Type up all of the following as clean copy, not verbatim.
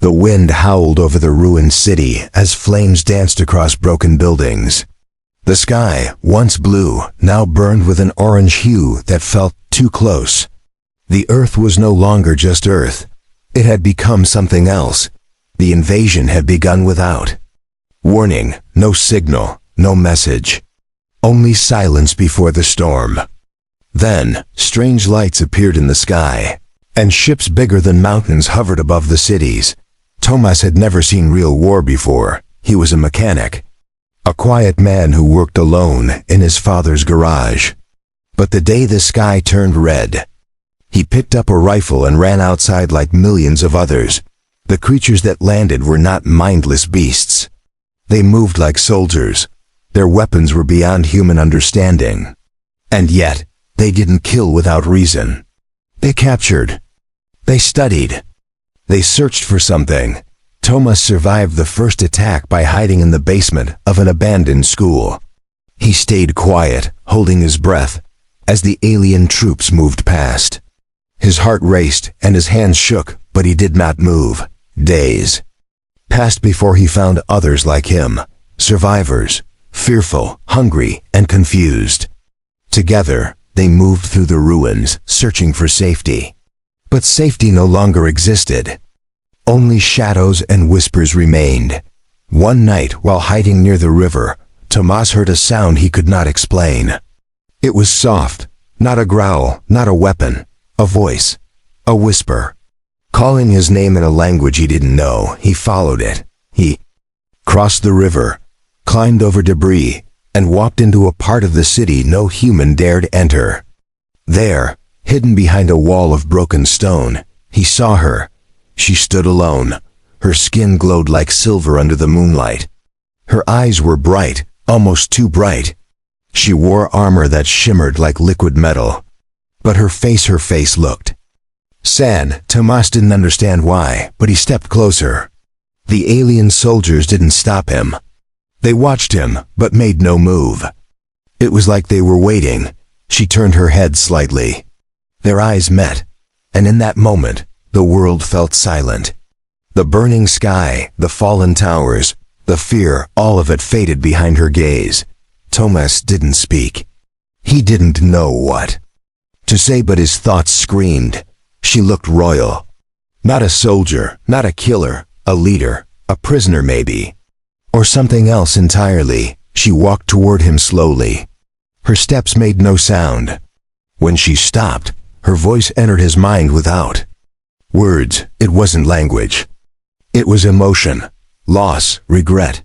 The wind howled over the ruined city as flames danced across broken buildings. The sky, once blue, now burned with an orange hue that felt too close. The earth was no longer just earth. It had become something else. The invasion had begun without warning, no signal, no message. Only silence before the storm. Then, strange lights appeared in the sky, and ships bigger than mountains hovered above the cities. Tomas had never seen real war before. He was a mechanic. A quiet man who worked alone in his father's garage. But the day the sky turned red, he picked up a rifle and ran outside like millions of others. The creatures that landed were not mindless beasts. They moved like soldiers. Their weapons were beyond human understanding. And yet, they didn't kill without reason. They captured. They studied. They searched for something. Tomas survived the first attack by hiding in the basement of an abandoned school. He stayed quiet, holding his breath, as the alien troops moved past. His heart raced and his hands shook, but he did not move. Days passed before he found others like him, survivors, fearful, hungry, and confused. Together, they moved through the ruins, searching for safety. But safety no longer existed. Only shadows and whispers remained. One night, while hiding near the river, Tomas heard a sound he could not explain. It was soft, not a growl, not a weapon, a voice, a whisper. Calling his name in a language he didn't know, he followed it. He crossed the river, climbed over debris, and walked into a part of the city no human dared enter. There, hidden behind a wall of broken stone, he saw her. She stood alone. Her skin glowed like silver under the moonlight. Her eyes were bright, almost too bright. She wore armor that shimmered like liquid metal. But her face looked sad. Tomas didn't understand why, but he stepped closer. The alien soldiers didn't stop him. They watched him, but made no move. It was like they were waiting. She turned her head slightly. Their eyes met, and in that moment, the world felt silent. The burning sky, the fallen towers, the fear, all of it faded behind her gaze. Tomas didn't speak. He didn't know what to say, but his thoughts screamed. She looked royal. Not a soldier, not a killer, a leader, a prisoner maybe. Or something else entirely. She walked toward him slowly. Her steps made no sound. When she stopped, her voice entered his mind without words. It wasn't language. It was emotion, loss, regret,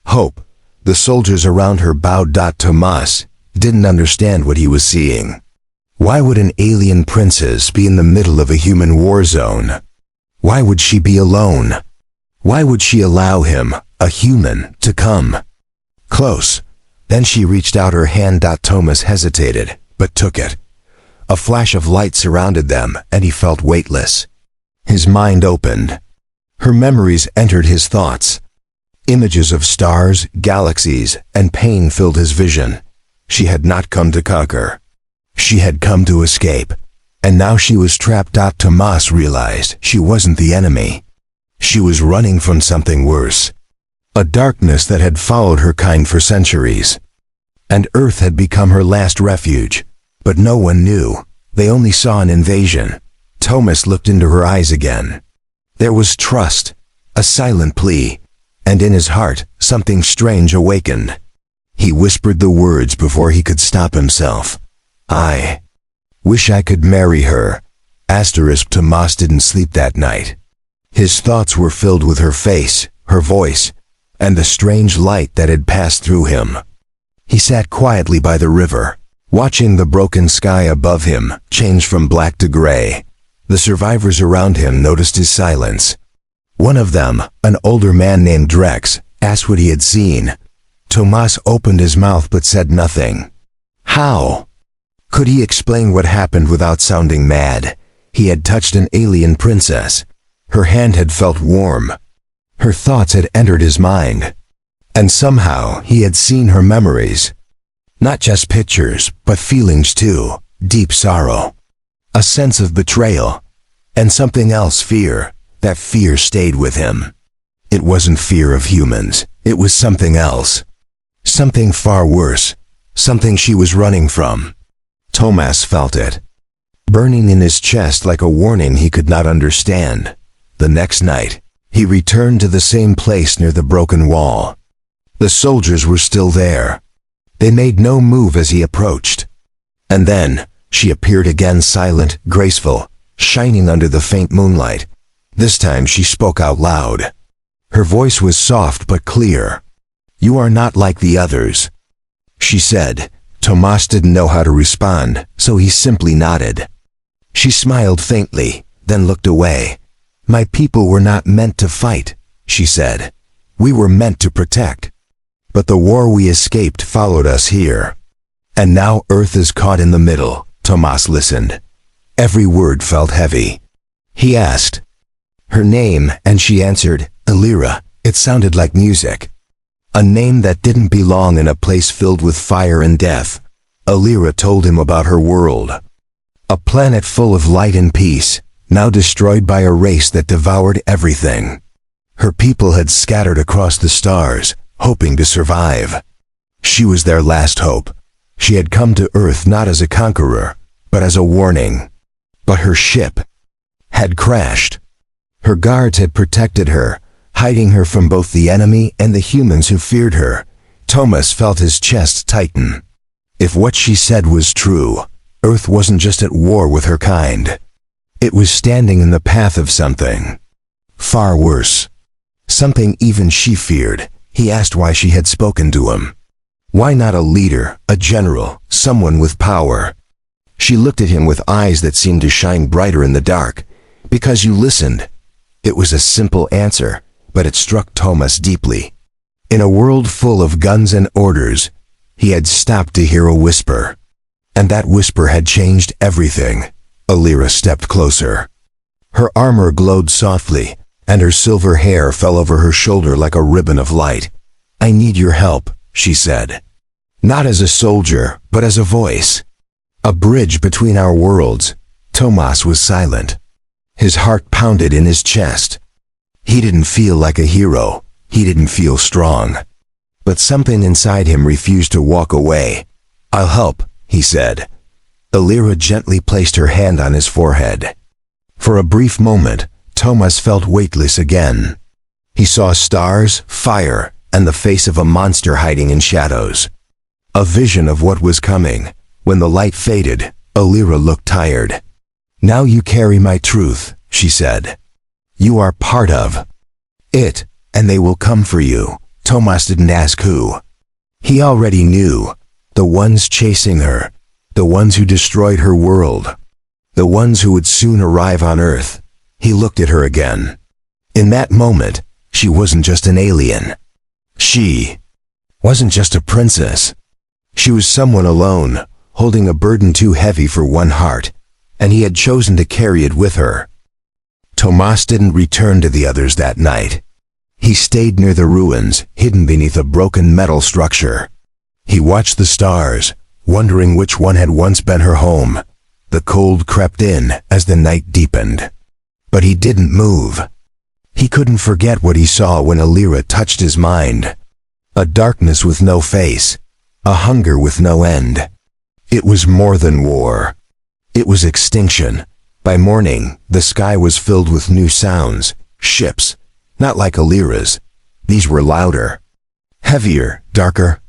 hope. The soldiers around her bowed. Tomas didn't understand what he was seeing. Why would an alien princess be in the middle of a human war zone? Why would she be alone? Why would she allow him, a human, to come close? Then she reached out her hand. Tomas hesitated, but took it. A flash of light surrounded them, and he felt weightless. His mind opened. Her memories entered his thoughts. Images of stars, galaxies, and pain filled his vision. She had not come to conquer. She had come to escape. And now she was trapped. Tomas realized she wasn't the enemy. She was running from something worse. A darkness that had followed her kind for centuries. And Earth had become her last refuge. But no one knew. They only saw an invasion. Tomas looked into her eyes again. There was trust, a silent plea, and in his heart, something strange awakened. He whispered the words before he could stop himself. I wish I could marry her. Tomas didn't sleep that night. His thoughts were filled with her face, her voice, and the strange light that had passed through him. He sat quietly by the river, watching the broken sky above him change from black to gray. The survivors around him noticed his silence. One of them, an older man named Drex, asked what he had seen. Tomas opened his mouth but said nothing. How could he explain what happened without sounding mad? He had touched an alien princess. Her hand had felt warm. Her thoughts had entered his mind. And somehow he had seen her memories. Not just pictures, but feelings too. Deep sorrow. A sense of betrayal. And something else, fear. That fear stayed with him. It wasn't fear of humans. It was something else. Something far worse. Something she was running from. Thomas felt it, burning in his chest like a warning he could not understand. The next night, he returned to the same place near the broken wall. The soldiers were still there. They made no move as he approached. And then, she appeared again, silent, graceful, shining under the faint moonlight. This time she spoke out loud. Her voice was soft but clear. "You are not like the others," she said. Thomas didn't know how to respond, so he simply nodded. She smiled faintly, then looked away. "My people were not meant to fight," she said. "We were meant to protect. But the war we escaped followed us here. And now Earth is caught in the middle." Thomas listened. Every word felt heavy. He asked her name, and she answered, "Elira." It sounded like music. A name that didn't belong in a place filled with fire and death. Elira told him about her world. A planet full of light and peace, now destroyed by a race that devoured everything. Her people had scattered across the stars, hoping to survive. She was their last hope. She had come to Earth not as a conqueror, but as a warning. But her ship had crashed. Her guards had protected her, hiding her from both the enemy and the humans who feared her. Thomas felt his chest tighten. If what she said was true, Earth wasn't just at war with her kind. It was standing in the path of something far worse. Something even she feared. He asked why she had spoken to him. Why not a leader, a general, someone with power? She looked at him with eyes that seemed to shine brighter in the dark. "Because you listened." It was a simple answer, but it struck Thomas deeply. In a world full of guns and orders, he had stopped to hear a whisper. And that whisper had changed everything. Elira stepped closer. Her armor glowed softly, and her silver hair fell over her shoulder like a ribbon of light. "I need your help," she said. Not as a soldier, but as a voice. A bridge between our worlds. Thomas was silent. His heart pounded in his chest. He didn't feel like a hero. He didn't feel strong. But something inside him refused to walk away. "I'll help," he said. Elira gently placed her hand on his forehead. For a brief moment, Thomas felt weightless again. He saw stars, fire, and the face of a monster hiding in shadows. A vision of what was coming. When the light faded, Elira looked tired. "Now you carry my truth," she said. "You are part of it, and they will come for you." Thomas didn't ask who. He already knew. The ones chasing her. The ones who destroyed her world. The ones who would soon arrive on Earth. He looked at her again. In that moment, she wasn't just an alien. She wasn't just a princess. She was someone alone, holding a burden too heavy for one heart, and he had chosen to carry it with her. Thomas didn't return to the others that night. He stayed near the ruins, hidden beneath a broken metal structure. He watched the stars, wondering which one had once been her home. The cold crept in as the night deepened. But he didn't move. He couldn't forget what he saw when Elira touched his mind. A darkness with no face. A hunger with no end. It was more than war. It was extinction. By morning, the sky was filled with new sounds. Ships. Not like Elira's. These were louder. Heavier, darker.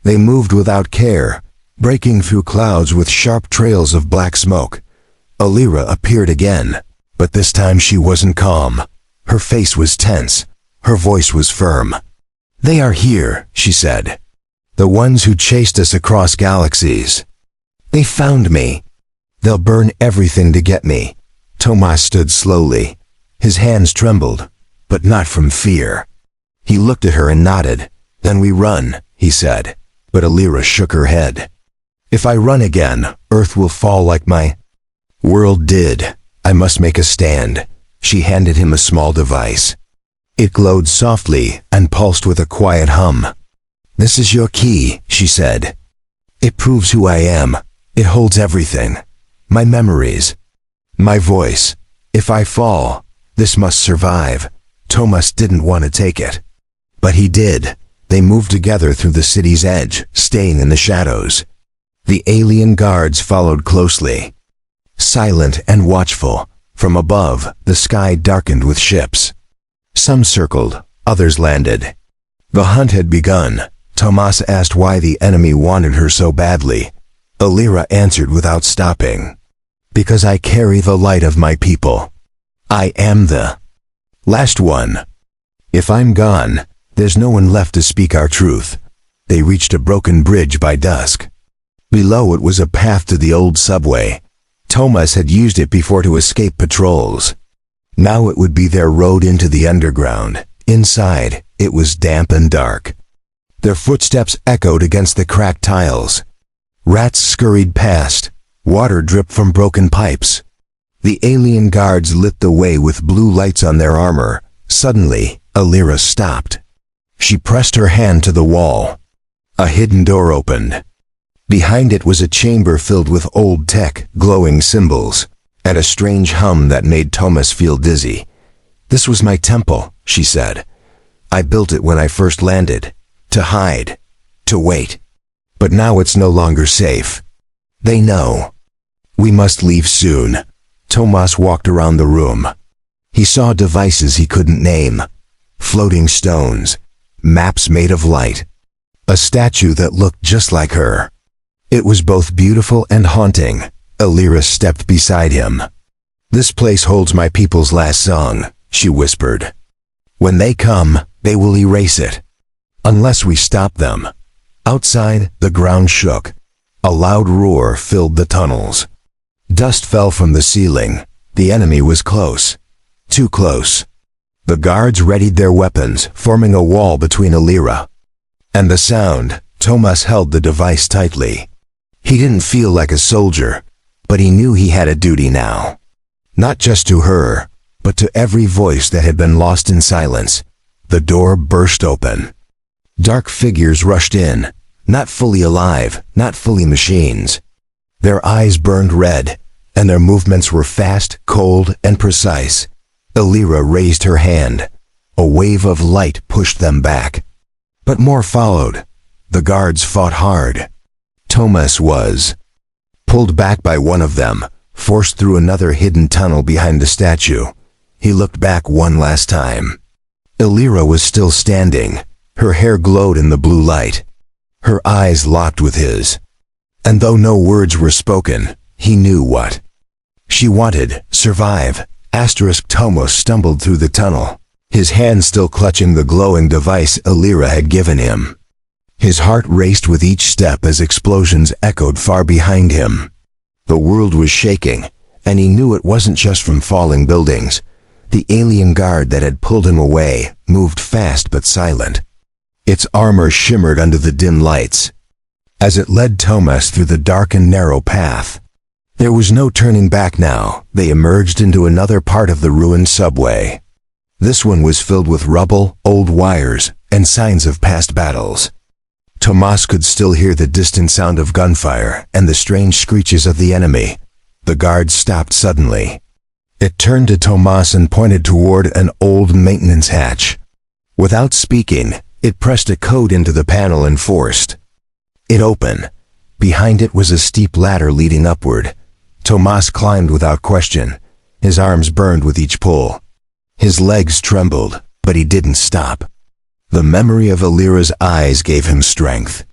They moved without care, breaking through clouds with sharp trails of black smoke. Elira appeared again, but this time she wasn't calm. Her face was tense. Her voice was firm. "They are here," she said. "The ones who chased us across galaxies. They found me. They'll burn everything to get me." Thomas stood slowly. His hands trembled, but not from fear. He looked at her and nodded. "Then we run," he said. But Elira shook her head. "If I run again, Earth will fall like my world did. I must make a stand." She handed him a small device. It glowed softly and pulsed with a quiet hum. "This is your key," she said. "It proves who I am. It holds everything. My memories. My voice. If I fall, This must survive. Thomas didn't want to take it. But he did. They moved together through the city's edge, staying in the shadows. The alien guards followed closely. Silent and watchful, from above, the sky darkened with ships. Some circled, others landed. The hunt had begun. Thomas asked why the enemy wanted her so badly. Alira answered without stopping. Because I carry the light of my people. I am the last one. If I'm gone, there's no one left to speak our truth. They reached a broken bridge by dusk. Below it was a path to the old subway. Thomas had used it before to escape patrols. Now it would be their road into the underground. Inside, it was damp and dark. Their footsteps echoed against the cracked tiles. Rats scurried past. Water dripped from broken pipes. The alien guards lit the way with blue lights on their armor. Suddenly, Alira stopped. She pressed her hand to the wall. A hidden door opened. Behind it was a chamber filled with old tech, glowing symbols, and a strange hum that made Thomas feel dizzy. This was my temple, she said. I built it when I first landed. To hide. To wait. But now it's no longer safe. They know. We must leave soon. Thomas walked around the room. He saw devices he couldn't name. Floating stones. Maps made of light. A statue that looked just like her. It was both beautiful and haunting. Alira stepped beside him. This place holds my people's last song, she whispered. When they come, they will erase it. Unless we stop them. Outside, the ground shook. A loud roar filled the tunnels. Dust fell from the ceiling. The enemy was close. Too close. The guards readied their weapons, forming a wall between Alira and the sound. Thomas held the device tightly. He didn't feel like a soldier, but he knew he had a duty now. Not just to her, but to every voice that had been lost in silence. The door burst open. Dark figures rushed in, not fully alive, not fully machines. Their eyes burned red, and their movements were fast, cold, and precise. Alira raised her hand. A wave of light pushed them back. But more followed. The guards fought hard. Thomas was pulled back by one of them, forced through another hidden tunnel behind the statue. He looked back one last time. Alira was still standing. Her hair glowed in the blue light. Her eyes locked with his. And though no words were spoken, he knew what she wanted. Survive. Thomas stumbled through the tunnel, his hand still clutching the glowing device Alira had given him. His heart raced with each step as explosions echoed far behind him. The world was shaking, and he knew it wasn't just from falling buildings. The alien guard that had pulled him away moved fast but silent. Its armor shimmered under the dim lights. As it led Thomas through the dark and narrow path, there was no turning back now. They emerged into another part of the ruined subway. This one was filled with rubble, old wires, and signs of past battles. Thomas could still hear the distant sound of gunfire and the strange screeches of the enemy. The guard stopped suddenly. It turned to Thomas and pointed toward an old maintenance hatch. Without speaking, it pressed a code into the panel and forced it open. Behind it was a steep ladder leading upward. Thomas climbed without question. His arms burned with each pull. His legs trembled, but he didn't stop. The memory of Alira's eyes gave him strength.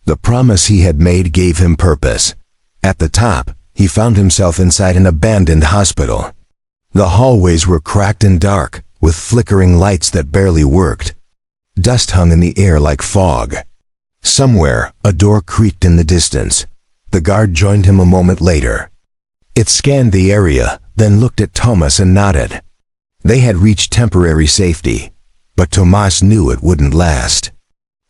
The promise he had made gave him purpose. At the top, he found himself inside an abandoned hospital. The hallways were cracked and dark, with flickering lights that barely worked. Dust hung in the air like fog. Somewhere, a door creaked in the distance. The guard joined him a moment later. It scanned the area, then looked at Thomas and nodded. They had reached temporary safety, but Thomas knew it wouldn't last.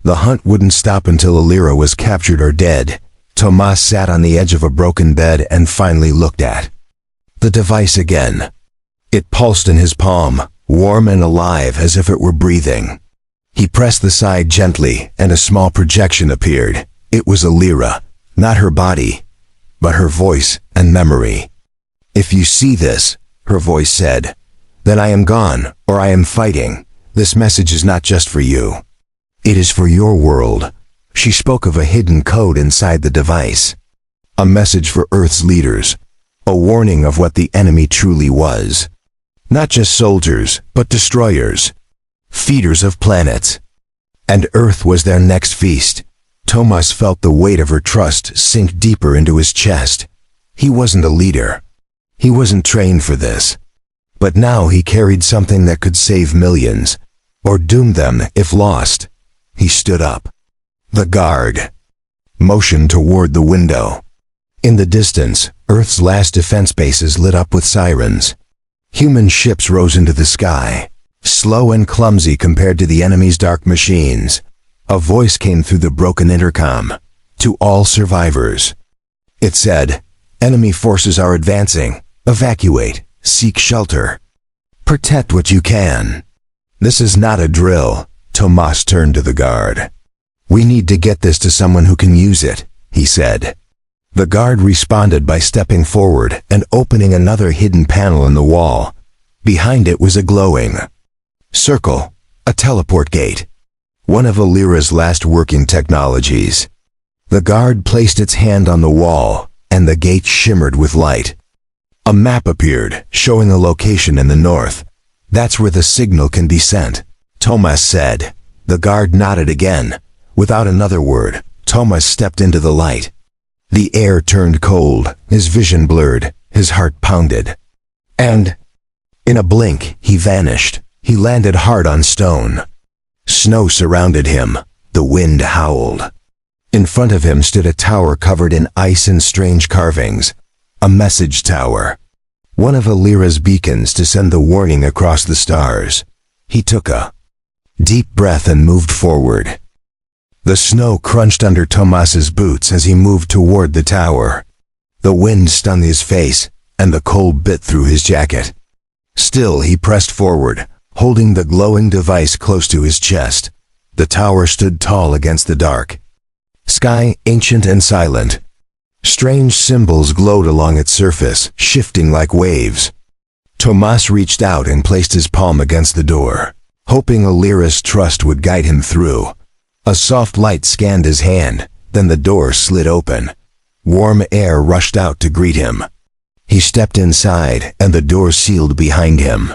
The hunt wouldn't stop until Alira was captured or dead. Thomas sat on the edge of a broken bed and finally looked at the device again. It pulsed in his palm, warm and alive as if it were breathing. He pressed the side gently, and a small projection appeared. It was Alira, not her body, but her voice and memory. "If you see this," her voice said, Then I am gone, or I am fighting. This message is not just for you. It is for your world. She spoke of a hidden code inside the device. A message for Earth's leaders. A warning of what the enemy truly was. Not just soldiers, but destroyers. Feeders of planets. And Earth was their next feast. Tomas felt the weight of her trust sink deeper into his chest. He wasn't a leader. He wasn't trained for this. But now he carried something that could save millions, or doom them if lost. He stood up. The guard motioned toward the window. In the distance, Earth's last defense bases lit up with sirens. Human ships rose into the sky, slow and clumsy compared to the enemy's dark machines. A voice came through the broken intercom. To all survivors. It said, "Enemy forces are advancing. Evacuate. Seek shelter. Protect what you can." This is not a drill. Tomas turned to the guard. "We need to get this to someone who can use it," he said. The guard responded by stepping forward and opening another hidden panel in the wall. Behind it was a glowing circle, a teleport gate. One of Alira's last working technologies. The guard placed its hand on the wall, and the gate shimmered with light. A map appeared, showing a location in the north. "That's where the signal can be sent," Tomas said. The guard nodded again. Without another word, Tomas stepped into the light. The air turned cold, his vision blurred, his heart pounded. And, in a blink, he vanished. He landed hard on stone. Snow surrounded him. The wind howled. In front of him stood a tower covered in ice and strange carvings. A message tower. One of Alira's beacons to send the warning across the stars. He took a deep breath and moved forward. The snow crunched under Tomas's boots as he moved toward the tower. The wind stung his face, and the cold bit through his jacket. Still, he pressed forward, holding the glowing device close to his chest. The tower stood tall against the dark sky, ancient and silent. Strange symbols glowed along its surface, shifting like waves. Tomas reached out and placed his palm against the door, hoping Alira's trust would guide him through. A soft light scanned his hand, then the door slid open. Warm air rushed out to greet him. He stepped inside, and the door sealed behind him.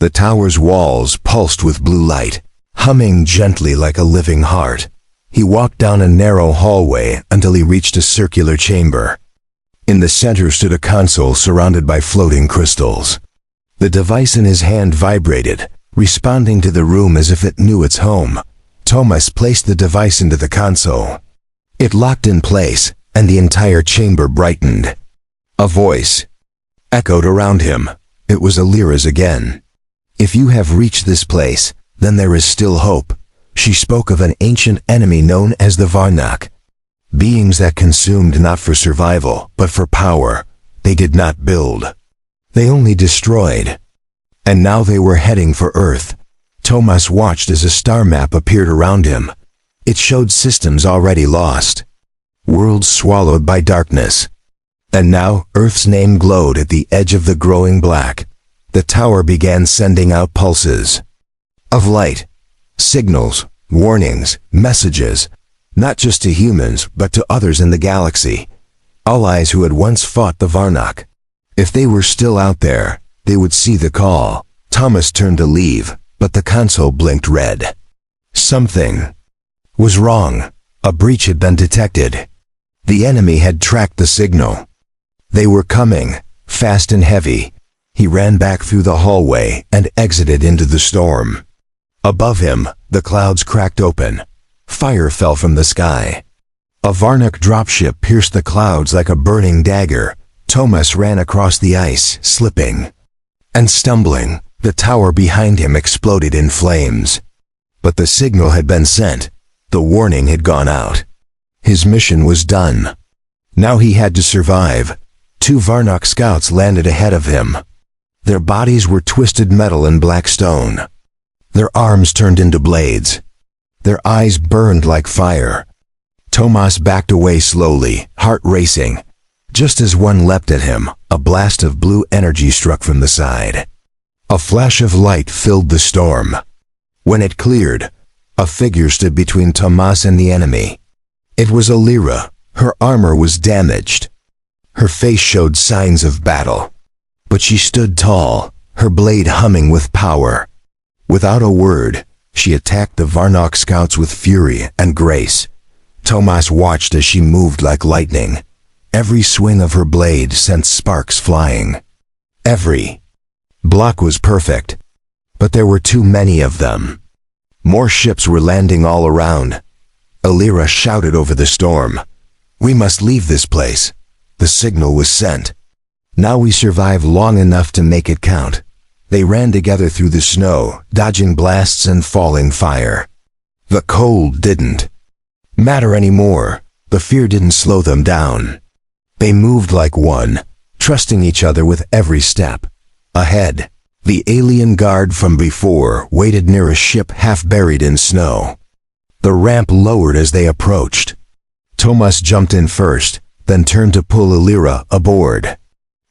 The tower's walls pulsed with blue light, humming gently like a living heart. He walked down a narrow hallway until he reached a circular chamber. In the center stood a console surrounded by floating crystals. The device in his hand vibrated, responding to the room as if it knew its home. Tomas placed the device into the console. It locked in place, and the entire chamber brightened. A voice echoed around him. It was Alira's again. "If you have reached this place, then there is still hope." She spoke of an ancient enemy known as the Varnak. Beings that consumed not for survival, but for power. They did not build. They only destroyed. And now they were heading for Earth. Tomas watched as a star map appeared around him. It showed systems already lost. Worlds swallowed by darkness. And now, Earth's name glowed at the edge of the growing black. The tower began sending out pulses of light. Signals, warnings, messages, not just to humans, but to others in the galaxy. Allies who had once fought the Varnak. If they were still out there, they would see the call. Tomas turned to leave, but the console blinked red. Something was wrong. A breach had been detected. The enemy had tracked the signal. They were coming, fast and heavy. He ran back through the hallway and exited into the storm. Above him, the clouds cracked open. Fire fell from the sky. A Varnak dropship pierced the clouds like a burning dagger. Tomas ran across the ice, slipping and stumbling. The tower behind him exploded in flames. But the signal had been sent. The warning had gone out. His mission was done. Now he had to survive. 2 Varnak scouts landed ahead of him. Their bodies were twisted metal and black stone. Their arms turned into blades. Their eyes burned like fire. Tomas backed away slowly, heart racing. Just as one leapt at him, a blast of blue energy struck from the side. A flash of light filled the storm. When it cleared, a figure stood between Tomas and the enemy. It was Alira. Her armor was damaged. Her face showed signs of battle. But she stood tall, her blade humming with power. Without a word, she attacked the Varnock scouts with fury and grace. Tomas watched as she moved like lightning. Every swing of her blade sent sparks flying. Every block was perfect, but there were too many of them. More ships were landing all around. Alira shouted over the storm, "We must leave this place." The signal was sent. Now we survived long enough to make it count. They ran together through the snow, dodging blasts and falling fire. The cold didn't matter anymore. The fear didn't slow them down. They moved like one, trusting each other with every step. Ahead, the alien guard from before waited near a ship half buried in snow. The ramp lowered as they approached. Tomas jumped in first, then turned to pull Alira aboard.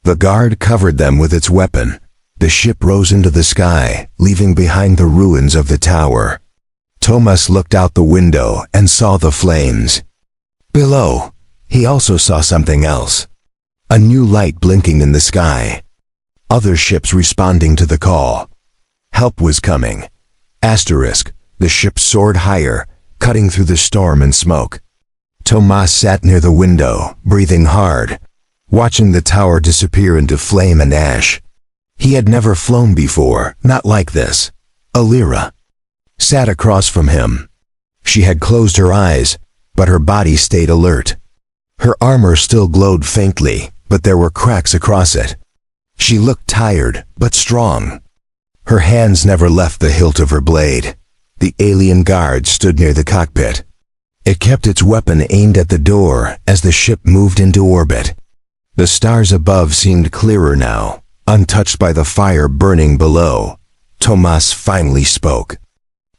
The guard covered them with its weapon. The ship rose into the sky, leaving behind the ruins of the tower. Tomas looked out the window and saw the flames. Below, he also saw something else. A new light blinking in the sky. Other ships responding to the call. Help was coming. Asterisk, the ship soared higher, cutting through the storm and smoke. Tomas sat near the window, breathing hard, watching the tower disappear into flame and ash. He had never flown before, not like this. Alira sat across from him. She had closed her eyes, but her body stayed alert. Her armor still glowed faintly, but there were cracks across it. She looked tired, but strong. Her hands never left the hilt of her blade. The alien guard stood near the cockpit. It kept its weapon aimed at the door as the ship moved into orbit. The stars above seemed clearer now, untouched by the fire burning below. Tomas finally spoke.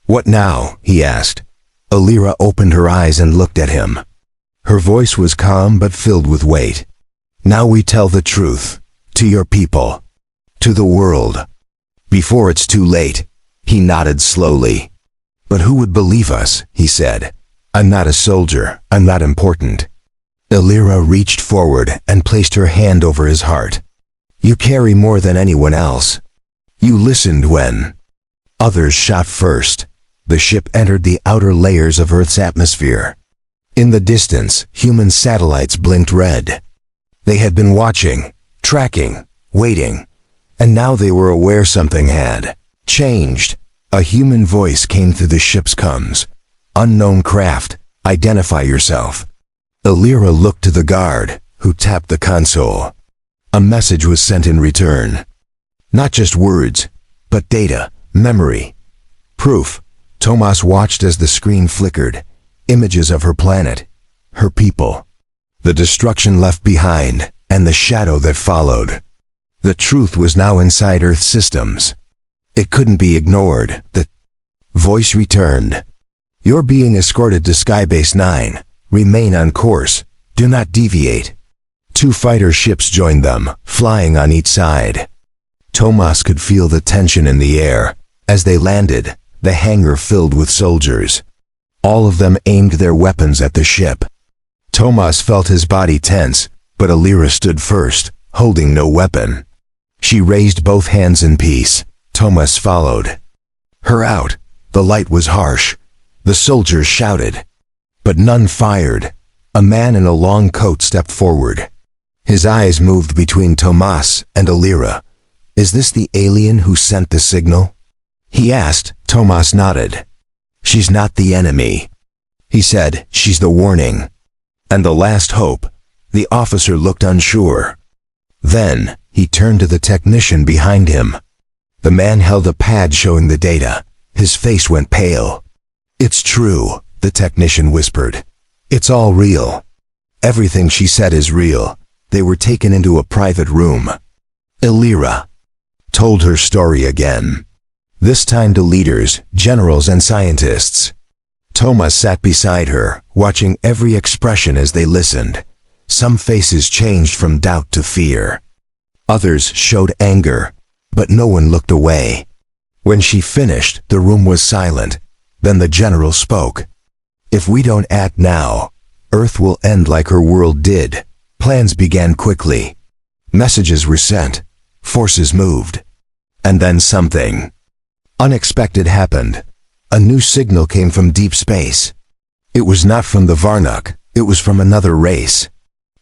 "What now?" he asked. Alira opened her eyes and looked at him. Her voice was calm but filled with weight. "Now we tell the truth. To your people. To the world. Before it's too late." He nodded slowly. "But who would believe us?" he said. "I'm not a soldier. I'm not important." Alira reached forward and placed her hand over his heart. "You carry more than anyone else. You listened when others shot first." The ship entered the outer layers of Earth's atmosphere. In the distance, human satellites blinked red. They had been watching, tracking, waiting, and now they were aware something had changed. A human voice came through the ship's comms. "Unknown craft, identify yourself." Alira looked to the guard, who tapped the console. A message was sent in return. Not just words, but data, memory, proof. Tomas watched as the screen flickered. Images of her planet, her people, the destruction left behind, and the shadow that followed. The truth was now inside Earth systems. It couldn't be ignored. The voice returned. "You're being escorted to Skybase 9. Remain on course. Do not deviate." 2 fighter ships joined them, flying on each side. Tomas could feel the tension in the air. As they landed, the hangar filled with soldiers. All of them aimed their weapons at the ship. Tomas felt his body tense, but Alira stood first, holding no weapon. She raised both hands in peace. Tomas followed her out. The light was harsh. The soldiers shouted, but none fired. A man in a long coat stepped forward. His eyes moved between Tomas and Alira. "Is this the alien who sent the signal?" he asked. Tomas nodded. "She's not the enemy," he said. "She's the warning. And the last hope." The officer looked unsure. Then, he turned to the technician behind him. The man held a pad showing the data. His face went pale. "It's true," the technician whispered. "It's all real. Everything she said is real." They were taken into a private room. Alira told her story again. This time to leaders, generals, and scientists. Tomas sat beside her, watching every expression as they listened. Some faces changed from doubt to fear. Others showed anger. but no one looked away. When she finished, the room was silent. Then the general spoke. "If we don't act now, Earth will end like her world did." Plans began quickly. Messages were sent. Forces moved. And then something unexpected happened. A new signal came from deep space. It was not from the Varnok. It was from another race.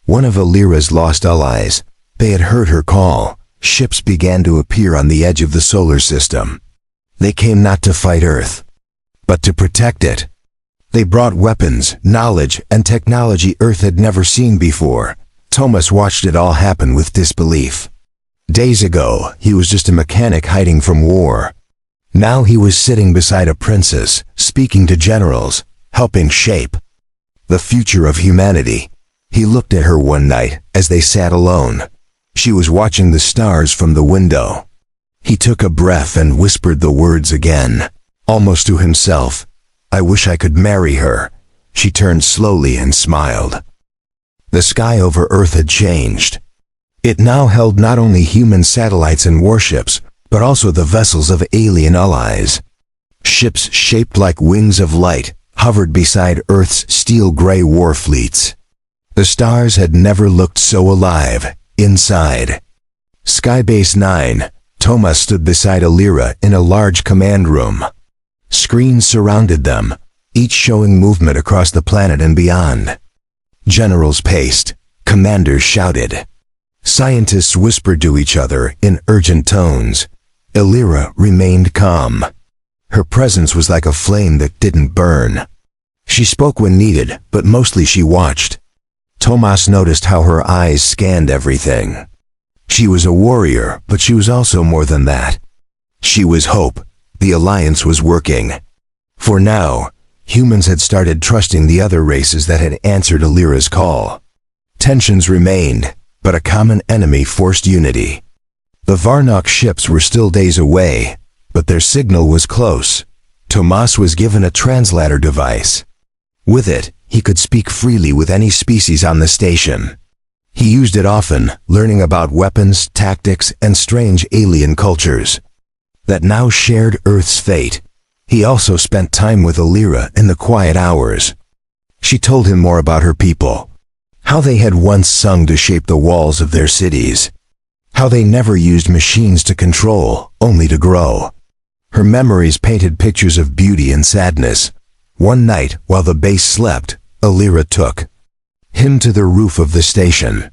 One of Alira's lost allies. They had heard her call. Ships began to appear on the edge of the solar system. They came not to fight Earth, but to protect it. They brought weapons, knowledge, and technology Earth had never seen before. Thomas watched it all happen with disbelief. Days ago, he was just a mechanic hiding from war. Now he was sitting beside a princess, speaking to generals, helping shape the future of humanity. He looked at her one night as they sat alone. She was watching the stars from the window. He took a breath and whispered the words again, almost to himself. "I wish I could marry her." She turned slowly and smiled. The sky over Earth had changed. It now held not only human satellites and warships, but also the vessels of alien allies. Ships shaped like wings of light hovered beside Earth's steel-gray war fleets. The stars had never looked so alive. Inside Skybase 9, Thomas stood beside Alira in a large command room. Screens surrounded them, each showing movement across the planet and beyond. Generals paced. Commanders shouted. Scientists whispered to each other in urgent tones. Alira remained calm. Her presence was like a flame that didn't burn. She spoke when needed, but mostly she watched. Thomas noticed how her eyes scanned everything. She was a warrior, but she was also more than that. She was hope. The alliance was working. For now, humans had started trusting the other races that had answered Alira's call. Tensions remained, but a common enemy forced unity. The Varnok ships were still days away, but their signal was close. Thomas was given a translator device. With it, he could speak freely with any species on the station. He used it often, learning about weapons, tactics, and strange alien cultures that now shared Earth's fate. He also spent time with Alira in the quiet hours. She told him more about her people, how they had once sung to shape the walls of their cities, how they never used machines to control, only to grow. Her memories painted pictures of beauty and sadness. One night, while the base slept, Alira took him to the roof of the station.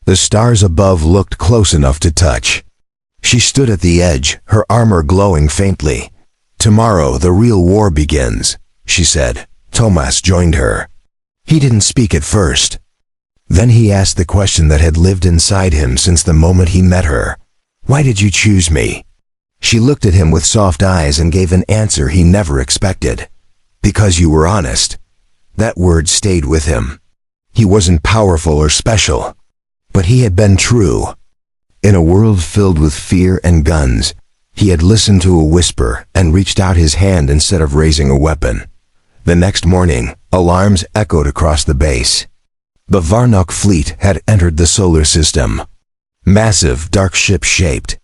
The stars above looked close enough to touch. She stood at the edge, her armor glowing faintly. "Tomorrow the real war begins," she said. Thomas joined her. He didn't speak at first. Then he asked the question that had lived inside him since the moment he met her. "Why did you choose me?" She looked at him with soft eyes and gave an answer he never expected. "Because you were honest." That word stayed with him. He wasn't powerful or special, but he had been true. In a world filled with fear and guns, he had listened to a whisper and reached out his hand instead of raising a weapon. The next morning, alarms echoed across the base. The Varnok fleet had entered the solar system. Massive, dark ships shaped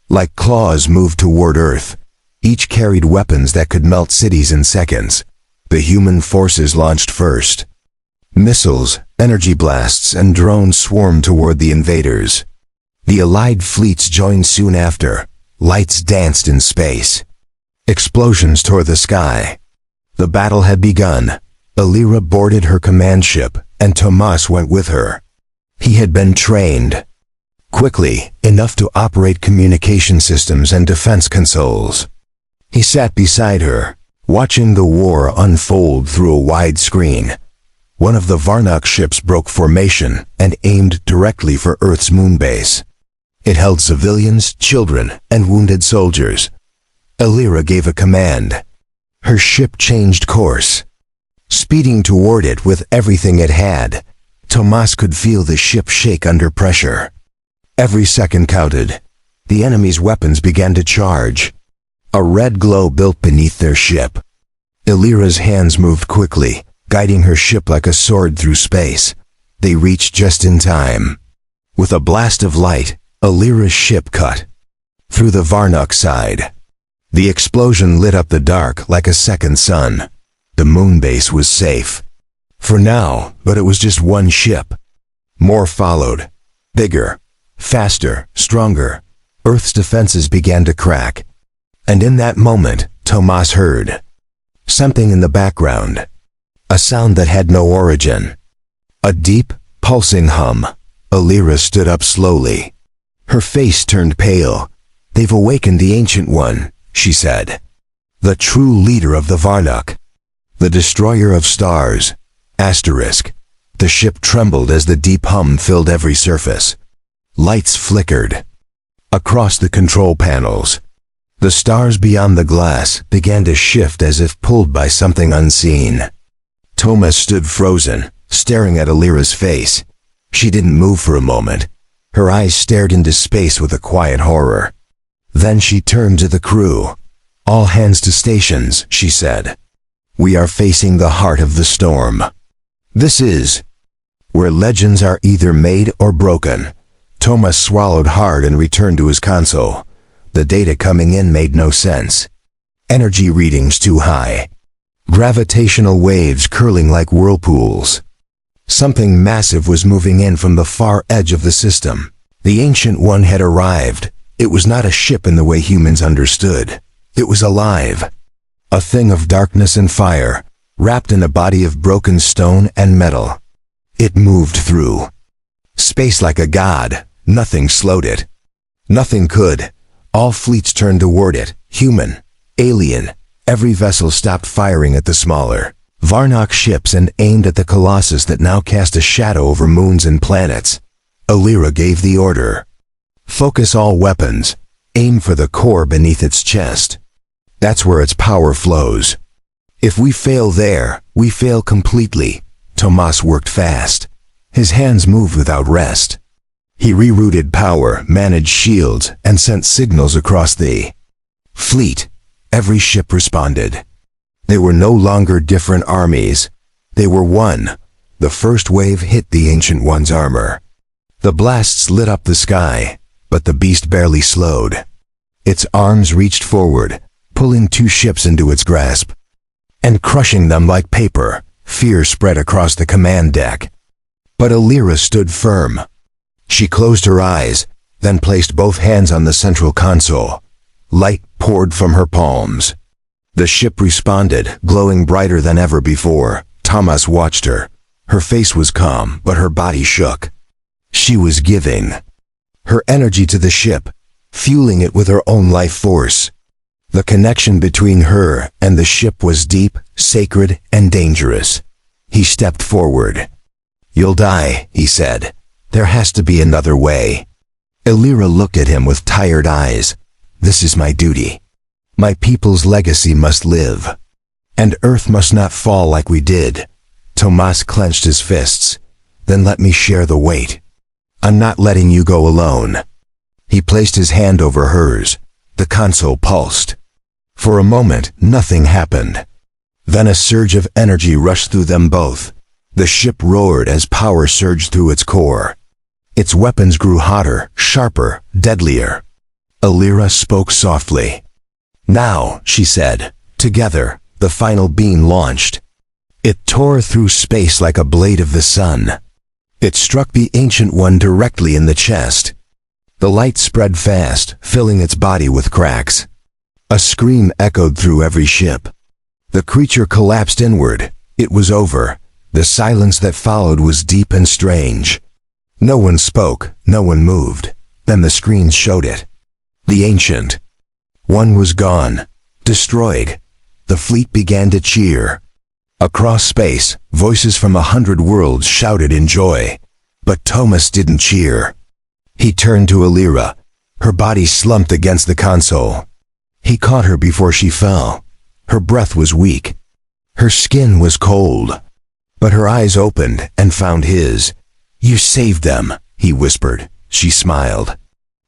like claws moved toward Earth. Each carried weapons that could melt cities in seconds. The human forces launched first. Missiles, energy blasts, and drones swarmed toward the invaders. The Allied fleets joined soon after. Lights danced in space. Explosions tore the sky. The battle had begun. Alira boarded her command ship, and Thomas went with her. He had been trained quickly, enough to operate communication systems and defense consoles. He sat beside her, watching the war unfold through a wide screen. One of the Varnok ships broke formation and aimed directly for Earth's moonbase. It held civilians, children, and wounded soldiers. Alira gave a command. Her ship changed course, speeding toward it with everything it had. Thomas could feel the ship shake under pressure. Every second counted. The enemy's weapons began to charge. A red glow built beneath their ship. Alira's hands moved quickly, guiding her ship like a sword through space. They reached just in time. With a blast of light, Alira's ship cut through the Varnuk side. The explosion lit up the dark like a second sun. The moon base was safe. For now, but it was just one ship. More followed. Bigger, faster, stronger. Earth's defenses began to crack. And in that moment, Tomas heard something in the background. A sound that had no origin. A deep, pulsing hum. Alira stood up slowly. Her face turned pale. "They've awakened the Ancient One," she said. "The true leader of the Varnuk. The destroyer of stars." Asterisk. The ship trembled as the deep hum filled every surface. Lights flickered across the control panels. The stars beyond the glass began to shift as if pulled by something unseen. Tomas stood frozen, staring at Alira's face. She didn't move for a moment. Her eyes stared into space with a quiet horror. Then she turned to the crew. "All hands to stations," she said. "We are facing the heart of the storm. This is where legends are either made or broken." Tomas swallowed hard and returned to his console. The data coming in made no sense. Energy readings too high. Gravitational waves curling like whirlpools. Something massive was moving in from the far edge of the system. The Ancient One had arrived. It was not a ship in the way humans understood. It was alive. A thing of darkness and fire, wrapped in a body of broken stone and metal. It moved through space like a god. Nothing slowed it. Nothing could. All fleets turned toward it, human, alien. Every vessel stopped firing at the smaller Varnok ships and aimed at the colossus that now cast a shadow over moons and planets. Alira gave the order. "Focus all weapons. Aim for the core beneath its chest. That's where its power flows. If we fail there, we fail completely." Tomas worked fast. His hands moved without rest. He rerouted power, managed shields, and sent signals across the fleet. Every ship responded. They were no longer different armies. They were one. The first wave hit the Ancient One's armor. The blasts lit up the sky, but the beast barely slowed. Its arms reached forward, pulling two ships into its grasp, and crushing them like paper. Fear spread across the command deck. But Alira stood firm. She closed her eyes, then placed both hands on the central console. Light poured from her palms. The ship responded, glowing brighter than ever before. Tomas watched her. Her face was calm, but her body shook. She was giving her energy to the ship, fueling it with her own life force. The connection between her and the ship was deep, sacred, and dangerous. He stepped forward. "You'll die," he said. "There has to be another way." Alira looked at him with tired eyes. "This is my duty. My people's legacy must live. And Earth must not fall like we did." Tomas clenched his fists. "Then let me share the weight. I'm not letting you go alone." He placed his hand over hers. The console pulsed. For a moment, nothing happened. Then a surge of energy rushed through them both. The ship roared as power surged through its core. Its weapons grew hotter, sharper, deadlier. Alira spoke softly. "Now," she said. Together, the final beam launched. It tore through space like a blade of the sun. It struck the Ancient One directly in the chest. The light spread fast, filling its body with cracks. A scream echoed through every ship. The creature collapsed inward. It was over. The silence that followed was deep and strange. No one spoke, no one moved. Then the screens showed it. The Ancient One was gone, destroyed. The fleet began to cheer. Across space, voices from 100 worlds shouted in joy. But Tomas didn't cheer. He turned to Alira. Her body slumped against the console. He caught her before she fell. Her breath was weak. Her skin was cold. But her eyes opened and found his. "You saved them," he whispered. She smiled.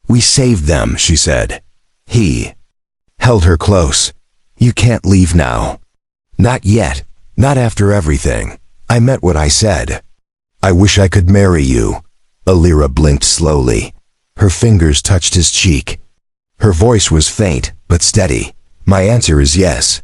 "We saved them," she said. He held her close. "You can't leave now." "Not yet. Not after everything. I meant what I said." "I wish I could marry you." Alira blinked slowly. Her fingers touched his cheek. Her voice was faint, but steady. My answer is yes.